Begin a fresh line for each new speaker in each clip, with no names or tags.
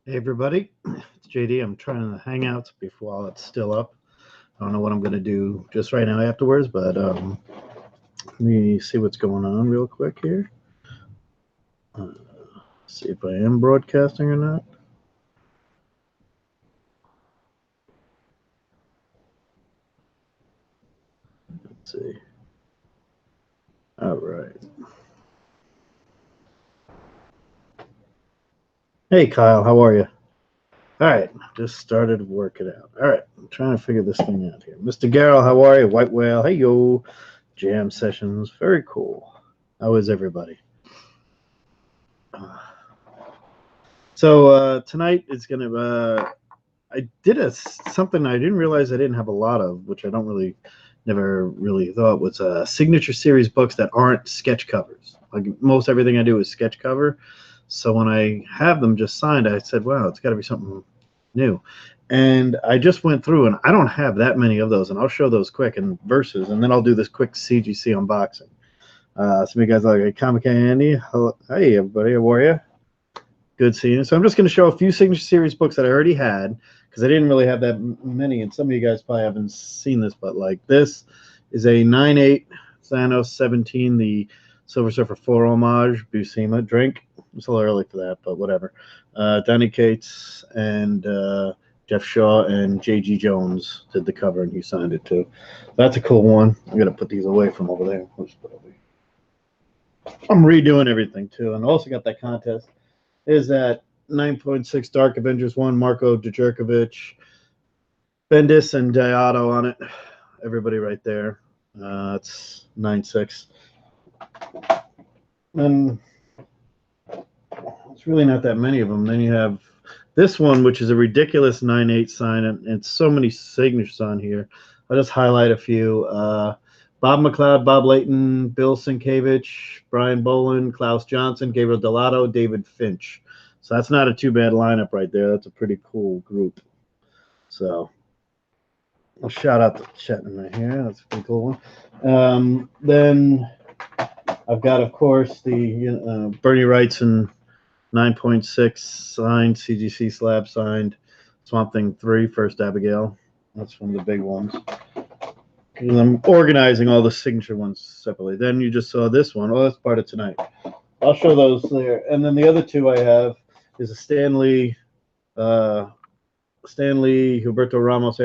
Hey everybody, it's JD. I'm trying to hang out while it's still up. I don't know what I'm going to do just right now afterwards, but let me see what's going on real quick here. Uh, See if I am broadcasting or not. Let's see. All right. Hey Kyle, how are you? All right, just started working out. All right, I'm trying to figure this thing out here. Mr. Garrell, how are you? White Whale, hey yo. Jam sessions, very cool. How is everybody? So tonight is gonna. I did something I didn't realize I didn't have a lot of, which I don't really, never really thought was signature series books that aren't sketch covers. Like most everything I do is sketch cover. So when I have them just signed, I said, wow, it's got to be something new. And I just went through, and I don't have that many of those, and I'll show those quick in verses, and then I'll do this quick CGC unboxing. Some of you guys are like, hey, Comic Andy, hello, hey everybody, how are you? Good seeing you. So I'm just going to show a few signature series books that I already had because I didn't really have that many, and some of you guys probably haven't seen this, but like this is a 9/8 Thanos 17, the Silver Surfer 4 homage Buscema drink. It's a little early for that, but whatever. Danny Cates and Jeff Shaw and J.G. Jones did the cover, and he signed it too. That's a cool one. I'm going to put these away from over there. I'm redoing everything too, and also got that contest. Is that 9.6 Dark Avengers 1, Marco Djurkovic, Bendis, and Diato on it. Everybody right there. It's 9.6. And it's really not that many of them. Then you have this one, which is a ridiculous 9/8 sign, and so many signatures on here. I'll just highlight a few. Bob McLeod, Bob Layton, Bill Sienkiewicz, Brian Boland, Klaus Johnson, Gabriel Delato, David Finch. So that's not a too bad lineup right there. That's a pretty cool group. So I'll shout out to Chetman right here. That's a pretty cool one. Then I've got, of course, the Bernie Wrightson 9.6 signed, CGC slab signed, Swamp Thing 3, First Abigail. That's one of the big ones. And I'm organizing all the signature ones separately. Then you just saw this one. Oh, that's part of tonight. I'll show those there. And then the other two I have is a Stanley, Humberto Ramos.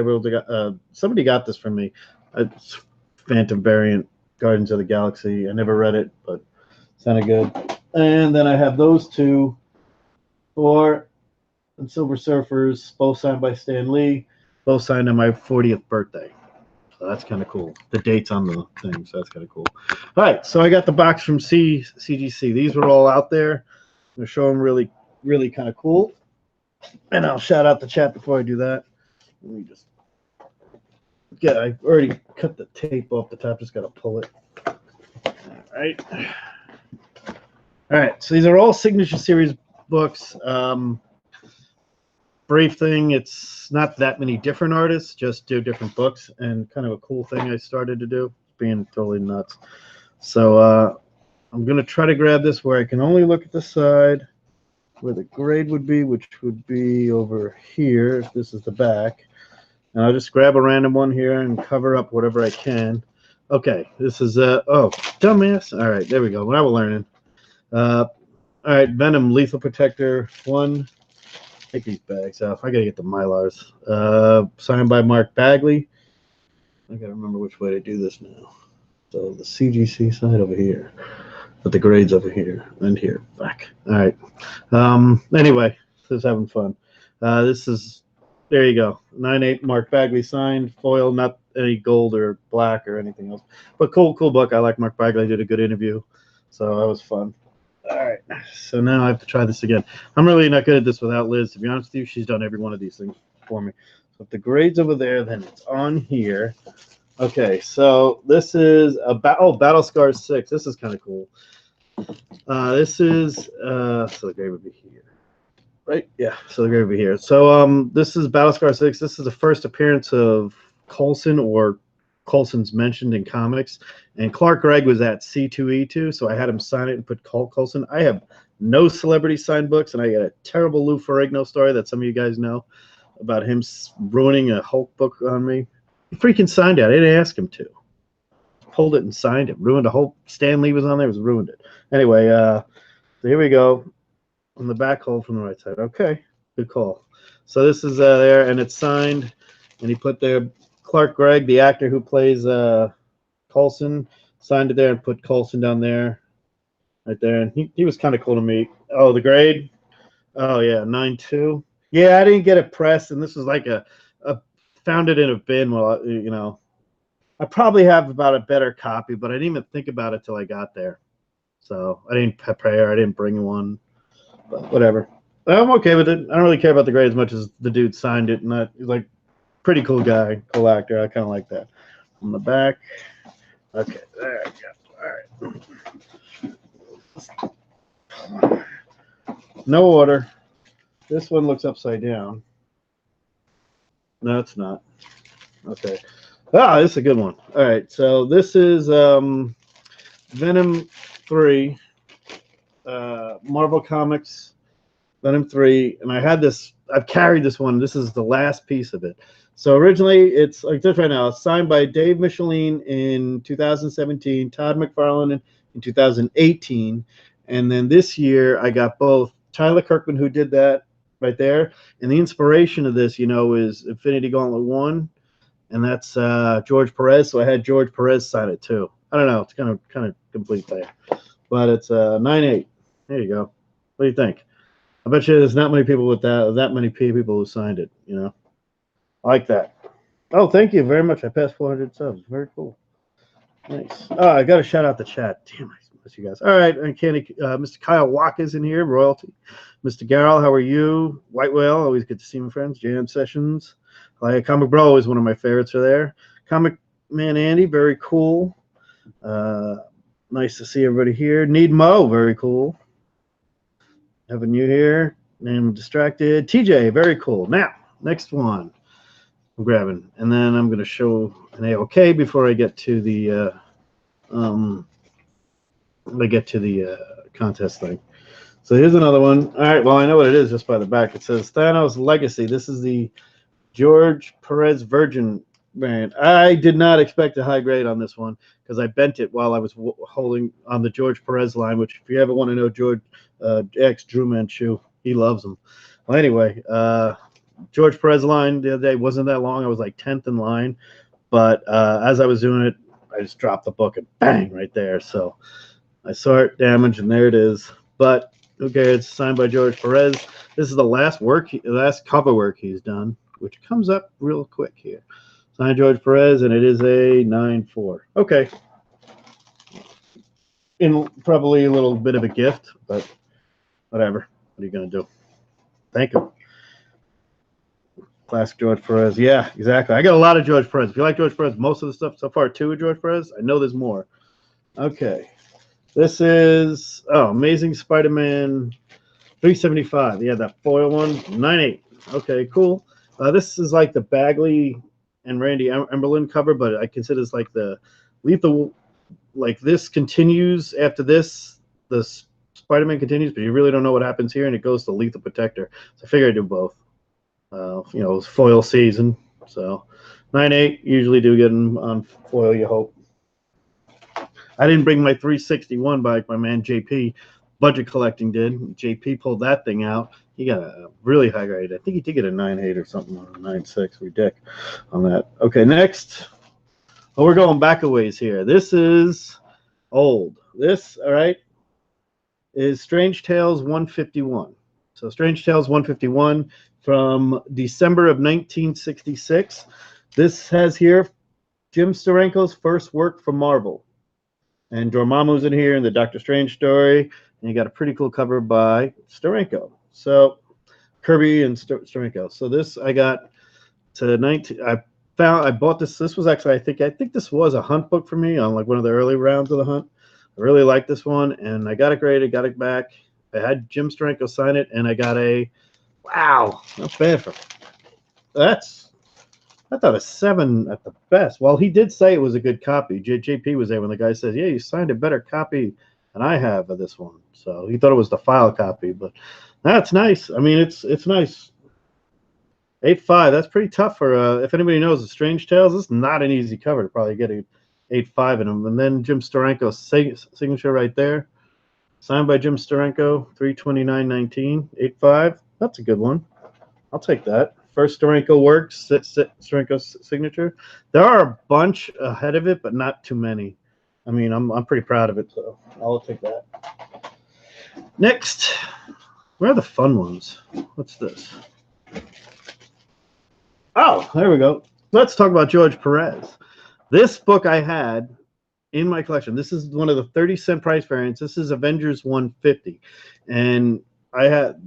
Somebody got this from me. It's Phantom variant, Guardians of the Galaxy. I never read it, but it sounded good. And then I have those two for Silver Surfers, both signed by Stan Lee, both signed on my 40th birthday. So that's kind of cool. The date's on the thing, so that's kind of cool. All right, so I got the box from CGC. These were all out there. I'm going to show them really, really kind of cool. And I'll shout out the chat before I do that. Let me just get, I already cut the tape off the top, just got to pull it. All right. All right, so these are all signature series books. Brave thing, it's not that many different artists, just do different books, and kind of a cool thing I started to do, being totally nuts. So I'm going to try to grab this where I can only look at the side where the grade would be, which would be over here if this is the back. And I'll just grab a random one here and cover up whatever I can. Okay, this is, oh, dumbass. All right, there we go. Now we're learning. All right, Venom, Lethal Protector 1. Take these bags off. I gotta get the Mylars. Signed by Mark Bagley. I gotta remember which way to do this now. So the CGC side over here, but the grades over here and here. Back. All right. Anyway, this is having fun. This is, there you go. 9/8 Mark Bagley signed, foil, not any gold or black or anything else, but cool book. I like Mark Bagley. Did a good interview, so that was fun. All right, so now I have to try this again. I'm really not good at this without Liz, to be honest with you. She's done every one of these things for me. So if the grade's over there, then it's on here. Okay, so this is a Battle Scars 6. This is kind of cool. This is so the grade would be here, right? Yeah, so the grade would be here. So this is Battle Scar 6. This is the first appearance of Coulson or Coulson's mentioned in comics, and Clark Gregg was at C2E2, so I had him sign it and put Coulson. I have no celebrity signed books, and I got a terrible Lou Ferrigno story that some of you guys know about him ruining a Hulk book on me. He freaking signed it. I didn't ask him to. Pulled it and signed it. Ruined a whole. Stan Lee was on there. Was ruined it. Anyway, so here we go. On the back hole from the right side. Okay, good call. So this is there, and it's signed, and he put there Clark Gregg, the actor who plays Coulson, signed it there and put Coulson down there, right there. And he was kind of cool to meet. Oh, the grade? Oh, yeah, 9.2. Yeah, I didn't get it pressed, and this was like found it in a bin. Well, you know, I probably have about a better copy, but I didn't even think about it till I got there. So I didn't prepare. I didn't bring one. But whatever. I'm okay with it. I don't really care about the grade as much as the dude signed it. And he's like, pretty cool guy, cool actor. I kind of like that. On the back. Okay, there we go. All right. No order. This one looks upside down. No, it's not. Okay. Ah, this is a good one. All right, so this is Venom 3. Marvel Comics, Venom 3, and I had this. I've carried this one. This is the last piece of it. So originally, it's like this right now. It's signed by Dave Michelin in 2017, Todd McFarlane in 2018, and then this year I got both Tyler Kirkman, who did that right there, and the inspiration of this, you know, is Infinity Gauntlet 1, and that's George Perez. So I had George Perez sign it too. I don't know. It's kind of complete there, but it's 9.8. There you go. What do you think? I bet you there's not many people with that many people who signed it. You know, I like that. Oh, thank you very much. I passed 400 subs. Very cool. Nice. Oh, I got to shout out the chat. Damn, I miss you guys. All right, Mr. Kyle Walker's in here. Royalty. Mr. Garrell, how are you? White Whale, always good to see my friends. Jam Sessions. Comic Bro is one of my favorites are there. Comic Man Andy, very cool. Nice to see everybody here. Need Mo, very cool. Having you here. Name Distracted. TJ, very cool. Now, next one. I'm grabbing. And then I'm going to show an AOK before I get to the contest thing. So here's another one. All right, well, I know what it is just by the back. It says Thanos Legacy. This is the George Perez Virgin variant. I did not expect a high grade on this one because I bent it while I was holding on the George Perez line, which if you ever want to know George X Drew Manchu, he loves them. Well, anyway, George Perez line the other day wasn't that long. I was like 10th in line, but as I was doing it, I just dropped the book and bang right there. So I saw it damaged, and there it is. But okay, it's signed by George Perez. This is the last cover work he's done, which comes up real quick here. Signed George Perez, and it is a 9.4. Okay. Probably a little bit of a gift, but whatever. What are you going to do? Thank you. Classic George Perez. Yeah, exactly. I got a lot of George Perez. If you like George Perez, most of the stuff so far, too, with George Perez, I know there's more. Okay. This is, Amazing Spider-Man 375. Yeah, that foil one. 9.8. Okay, cool. This is like the Bagley and Randy Emberlin cover, but I consider this like the lethal, like this continues after this, the Spider-Man continues, but you really don't know what happens here, and it goes to Lethal Protector. So I figured I'd do both. You know, it's foil season. So 9.8, usually do get them on foil, you hope. I didn't bring my 361 by my man JP. Budget Collecting did. JP pulled that thing out. He got a really high grade. I think he did get a 9.8 or something, or a 9.6. Ridiculous on that. Okay, next. Oh, we're going back a ways here. This is old. This, all right, is Strange Tales 151. So Strange Tales 151 from December of 1966. This has here Jim Steranko's first work for Marvel. And Dormammu's in here in the Doctor Strange story. And you got a pretty cool cover by Steranko. So Kirby and Steranko. So this I got to 19. I bought this. This was actually I think this was a hunt book for me on like one of the early rounds of the hunt. I really liked this one, and I got it graded, got it back. I had Jim Steranko sign it, and I got a wow, not bad for that's I thought a 7 at the best. Well, he did say it was a good copy. JP was there when the guy says, "Yeah, you signed a better copy than I have of this one." So he thought it was the file copy, but that's nice. I mean, it's nice. 8.5. That's pretty tough for if anybody knows the Strange Tales. This is not an easy cover to probably get a 8.5 in them. And then Jim Steranko's signature right there, signed by Jim Steranko, 3/29/19, 8.5. That's a good one. I'll take that. First Steranko works, Steranko's signature. There are a bunch ahead of it, but not too many. I mean, I'm pretty proud of it, so I'll take that. Next, where are the fun ones? What's this? Oh, there we go. Let's talk about George Perez. This book I had in my collection. This is one of the 30-cent price variants. This is Avengers 150. And I had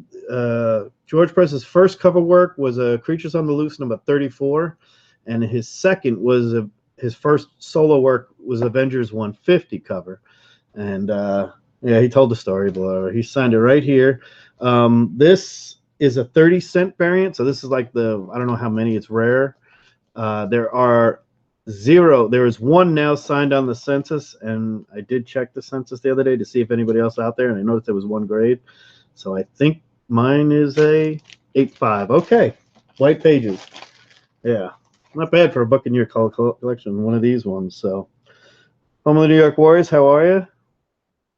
George Perez's first cover work was Creatures on the Loose number 34. And his second was his first solo work was Avengers 150 cover. And yeah, he told the story below. He signed it right here. This is a 30-cent variant. So this is like the, I don't know how many, it's rare. There are 0. There is 1 now signed on the census, and I did check the census the other day to see if anybody else out there, and I noticed there was 1 grade. So I think mine is a 8.5. Okay, white pages. Yeah, not bad for a book in your collection. One of these ones. So, home of the New York Warriors. How are you?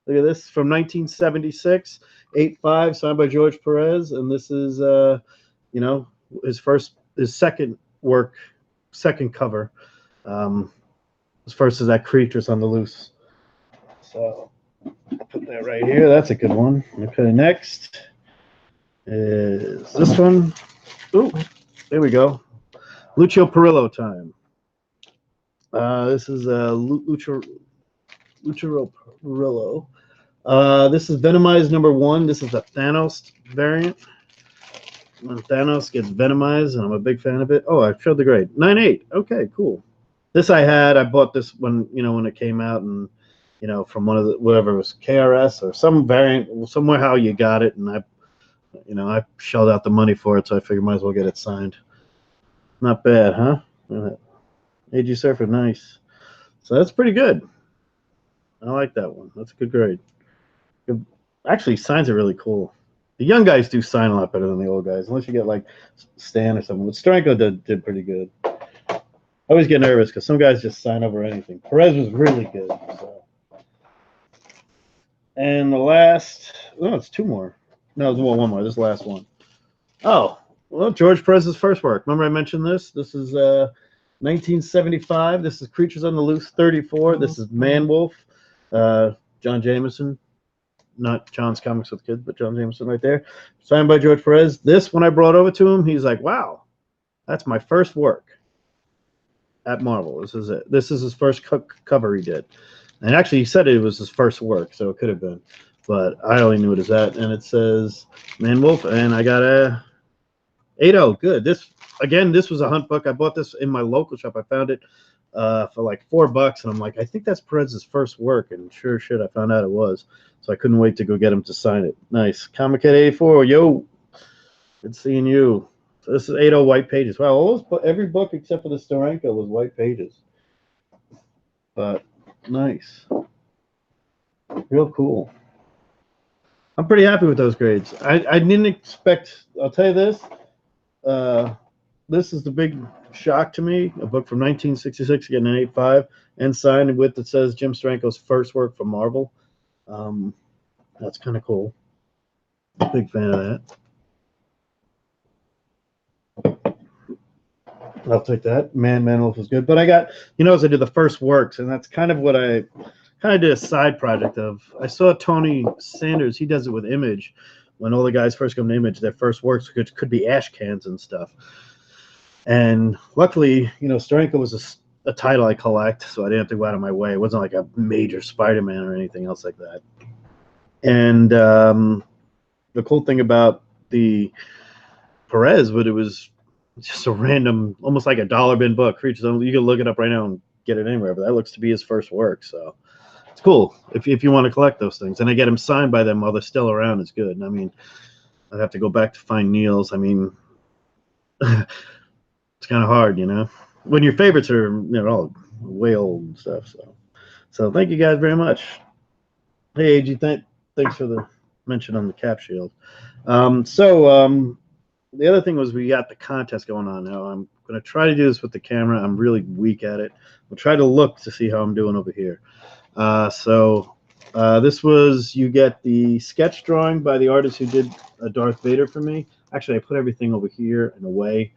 Look at this from 1976. 8.5, signed by George Perez, and this is you know, his second work, second cover. His first is that Creatures on the Loose. So I'll put that right here. That's a good one. Okay, next is this one. Ooh, there we go. Lucio Perillo time. This is Lucio Perillo. This is Venomized number 1. This is a Thanos variant. When Thanos gets venomized, and I'm a big fan of it. Oh, I showed the grade. 9.8. Okay, cool. This I bought this when it came out, and from one of the whatever it was, KRS or some variant, somewhere how you got it, and I shelled out the money for it, so I figured might as well get it signed. Not bad, huh? AG Surfer, nice. So that's pretty good. I like that one. That's a good grade. Actually, signs are really cool. The young guys do sign a lot better than the old guys, unless you get like Stan or something. But Steranko did pretty good. I always get nervous because some guys just sign over anything. Perez was really good. So. And the last, it's 2 more. No, there's one more. This is the last one. Oh, well, George Perez's first work. Remember I mentioned this? This is 1975. This is Creatures on the Loose 34. This is Man Wolf. John Jameson. Not John's Comics with Kids, but John Jameson right there. Signed by George Perez. This, when I brought over to him, he's like, wow, that's my first work at Marvel. This is it. This is his first cover he did. And actually, he said it was his first work, so it could have been. But I only knew it as that. And it says Man Wolf, and I got a 8.0. Good. This was a hunt book. I bought this in my local shop. I found it for like $4, and I'm like, I think that's Perez's first work, and sure shit, I found out it was. So I couldn't wait to go get him to sign it. Nice. Comic Kid 84, yo. Good seeing you. So this is 8.0 white pages. Wow, every book except for the Steranko was white pages. But nice. Real cool. I'm pretty happy with those grades. I didn't expect, I'll tell you this, this is the big shock to me. A book from 1966 getting an 8.5 and signed with it says Jim Steranko's first work for Marvel. That's kind of cool. Big fan of that. I'll take that. Man Wolf was good. But I got, as I did the first works, and that's kind of what I kind of did a side project of. I saw Tony Sanders, he does it with Image. When all the guys first come to Image, their first works could be ash cans and stuff. And luckily, Steranko was a title I collect, so I didn't have to go out of my way. It wasn't like a major Spider-Man or anything else like that. And the cool thing about the Perez, but it was just a random, almost like a dollar bin book. You can look it up right now and get it anywhere, but that looks to be his first work. So it's cool if you want to collect those things. And I get them signed by them while they're still around. It's good. And I mean, I'd have to go back to find Neil's. I mean, it's kind of hard, you know, when your favorites are, you know, all way old and stuff. So thank you guys very much. Hey, AG, thanks for the mention on the cap shield. The other thing was we got the contest going on now. I'm going to try to do this with the camera. I'm really weak at it. We'll try to look to see how I'm doing over here. This was, you get the sketch drawing by the artist who did Darth Vader for me. Actually, I put everything over here and away,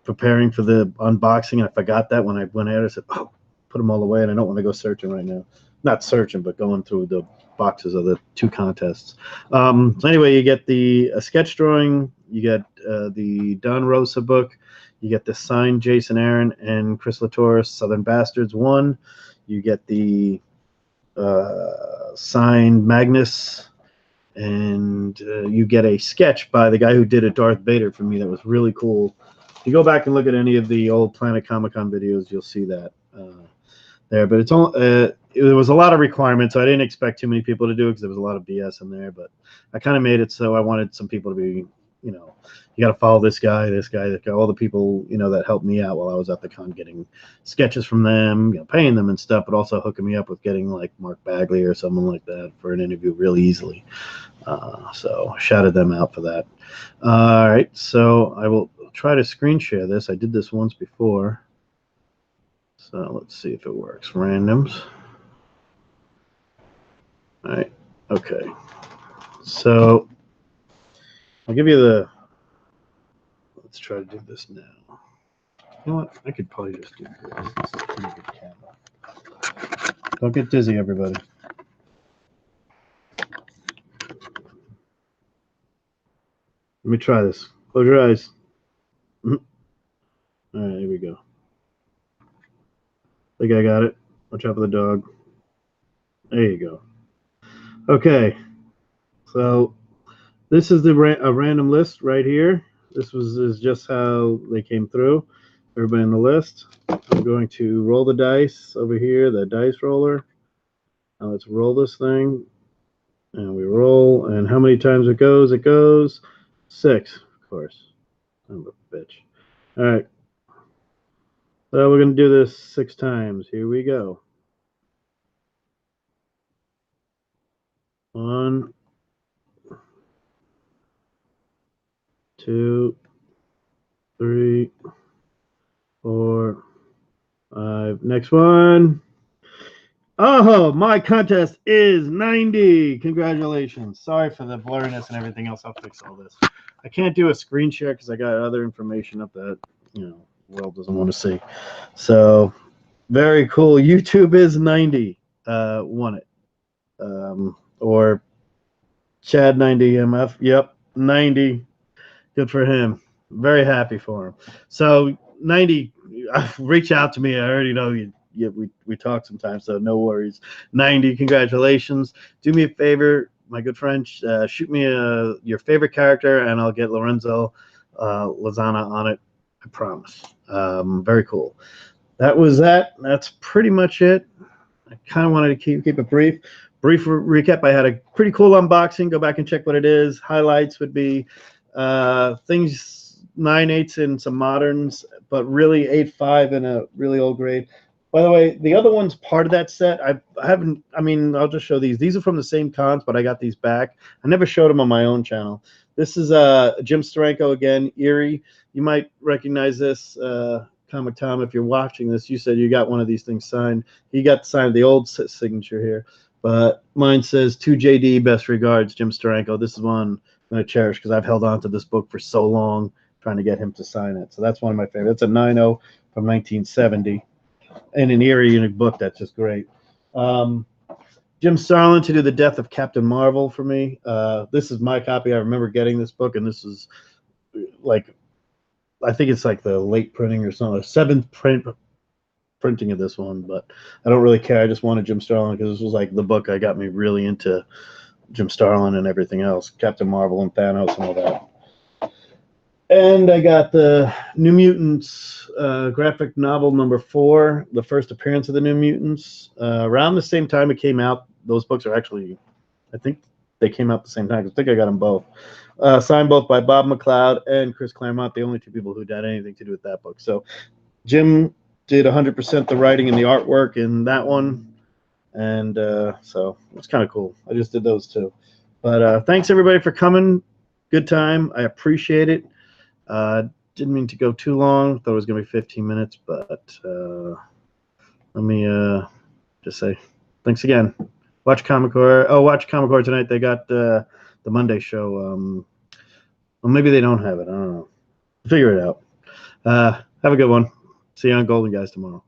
preparing for the unboxing, and I forgot that when I went out. I said, oh, put them all away, and I don't want to go searching right now. Not searching, but going through the boxes of the two contests. So anyway, you get the sketch drawing, you get the Don Rosa book, you get the signed Jason Aaron and Chris Latour Southern Bastards 1, you get the signed Magnus, and you get a sketch by the guy who did a Darth Vader for me that was really cool. If you go back and look at any of the old Planet Comic-Con videos, you'll see that there. But it's all there was a lot of requirements, so I didn't expect too many people to do it because there was a lot of BS in there. But I kind of made it so I wanted some people to be, you know, you got to follow this guy, all the people, you know, that helped me out while I was at the con, getting sketches from them, you know, paying them and stuff, but also hooking me up with getting like Mark Bagley or someone like that for an interview really easily. So I shouted them out for that. All right, so I will try to screen share this. I did this once before. So let's see if it works. Randoms. All right, okay. So I'll give you the, let's try to do this now. You know what? I could probably just do this. This is a pretty good camera. Don't get dizzy, everybody. Let me try this. Close your eyes. All right, here we go. I think I got it. Watch out for the dog. There you go. Okay. So this is a random list right here. This is just how they came through. Everybody in the list. I'm going to roll the dice over here, the dice roller. Now let's roll this thing. And we roll. And how many times it goes? It goes 6, of course. I'm a bitch. All right. So we're going to do this 6 times. Here we go. 1, 2, 3, 4, 5. Next one. Oh, my contest is 90. Congratulations. Sorry for the blurriness and everything else. I'll fix all this. I can't do a screen share because I got other information up that, you know, the world doesn't want to see. So very cool. YouTube is 90. Won it. Or Chad 90 MF. Yep, 90. Good for him. Very happy for him. So 90, reach out to me. I already know you. Yeah, we talk sometimes, so no worries. 90, congratulations. Do me a favor, my good friend, shoot me your favorite character, and I'll get Lorenzo Lozana on it. I promise. Very cool. That was that. That's pretty much it. I kind of wanted to keep it brief. Brief recap, I had a pretty cool unboxing. Go back and check what it is. Highlights would be things 9/8 and some moderns, but really 8.5 in a really old grade. By the way, the other one's part of that set. I haven't, I mean, I'll just show these. These are from the same cons, but I got these back. I never showed them on my own channel. This is Jim STERNAKO again, Erie. You might recognize this, Comic Tom, if you're watching this. You said you got one of these things signed. He got signed the old signature here, but mine says, "To JD, best regards, Jim STERNAKO." This is one I'm going to cherish because I've held on to this book for so long, trying to get him to sign it. So that's one of my favorites. It's a 9.0 from 1970. And an Erie unique book that's just great. Jim Starlin to do the Death of Captain Marvel for me. This is my copy. I remember getting this book, and this is like, I think it's like the late printing or something, 7th printing of this one, but I don't really care. I just wanted Jim Starlin because this was like the book that got me really into Jim Starlin and everything else, Captain Marvel and Thanos and all that. And I got the New Mutants graphic novel number 4, the first appearance of the New Mutants. Around the same time it came out, those books are actually, I think they came out at the same time. I think I got them both. Signed both by Bob McLeod and Chris Claremont, the only two people who had anything to do with that book. So Jim did 100% the writing and the artwork in that one. And so it's kind of cool. I just did those two. But thanks, everybody, for coming. Good time. I appreciate it. Didn't mean to go too long. Thought it was going to be 15 minutes. But let me just say thanks again. Watch Comic Core. Oh, watch Comic Core tonight. They got the Monday show. Well, maybe they don't have it. I don't know. Figure it out. Have a good one. See you on Golden Guys tomorrow.